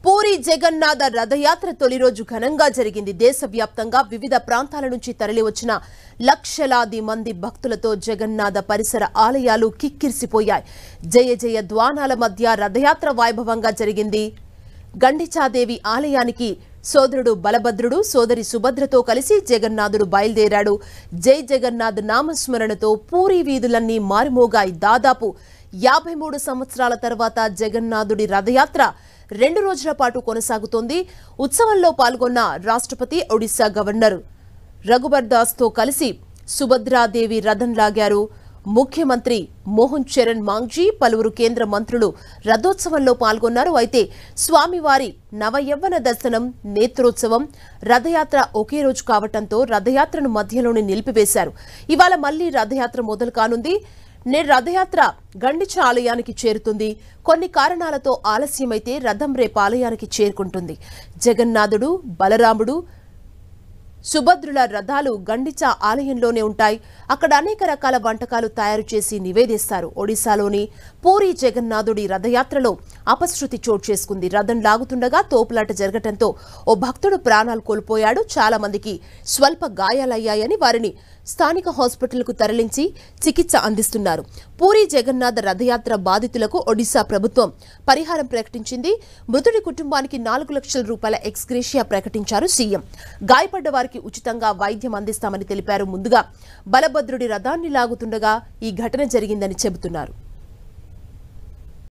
పూరి జగన్నాథ రథయాత్ర తొలి రోజు ఘనంగా జరిగింది. దేశవ్యాప్తంగా వివిధ ప్రాంతాల నుంచి తరలివచ్చిన లక్షలాది మంది భక్తులతో జగన్నాథ పరిసర ఆలయాలు కిక్కిరిసిపోయాయి. జయ జయ ధ్వానాల మధ్య రథయాత్ర వైభవంగా జరిగింది. గండిచాదేవి ఆలయానికి సోదరుడు బలభద్రుడు, సోదరి సుభద్రతో కలిసి జగన్నాథుడు బయలుదేరాడు. జై జగన్నాథ్ నామస్మరణతో పూరి వీధులన్నీ మారుమోగాయి. దాదాపు 53 సంవత్సరాల తర్వాత జగన్నాథుడి రథయాత్ర 2 రోజుల పాటు కొనసాగుతోంది. ఉత్సవంలో పాల్గొన్న రాష్ట్రపతి, ఒడిశా గవర్నర్ రఘుబర్ దాస్ తో కలిసి సుభద్రాదేవి రథం లాగారు. ముఖ్యమంత్రి మోహన్ చరణ్ మాంగ్జీ, పలువురు కేంద్ర మంత్రులు రథోత్సవంలో పాల్గొన్నారు. అయితే స్వామివారి నవయవ్వన దర్శనం, నేత్రోత్సవం, రథయాత్ర ఒకే రోజు కావడంతో రథయాత్రను మధ్యలోనే నిలిపివేశారు. ఇవాళ మళ్లీ రథయాత్ర మొదలు కానుంది. నేడు రథయాత్ర గండిచ ఆలయానికి చేరుతుంది. కొన్ని కారణాలతో ఆలస్యమైతే రథం రేపు ఆలయానికి చేరుకుంటుంది. జగన్నాథుడు, బలరాముడు, సుభద్రుల రథాలు గండిచ ఆలయంలోనే ఉంటాయి. అక్కడ అనేక రకాల వంటకాలు తయారు చేసి నివేదిస్తారు. ఒడిశాలోని పూరి జగన్నాథుడి రథయాత్రలో అపశృతి చోటు చేసుకుంది. రథం లాగుతుండగా తోపులాట జరగడంతో ఓ భక్తుడు ప్రాణాలు కోల్పోయాడు. చాలా మందికి స్వల్ప గాయాలయ్యాయని వారిని స్థానిక హాస్పిటల్కు తరలించి చికిత్స అందిస్తున్నారు. పూరి జగన్నాథ రథయాత్ర బాధితులకు ఒడిశా ప్రభుత్వం పరిహారం ప్రకటించింది. మృతుడి కుటుంబానికి 4 లక్షల రూపాయల ఎక్స్గ్రేషియా ప్రకటించారు సీఎం. గాయపడ్డ వారికి ఉచితంగా వైద్యం అందిస్తామని తెలిపారు. ముందుగా బలభద్రుడి రథాన్ని లాగుతుండగా ఈ ఘటన జరిగిందని చెబుతున్నారు.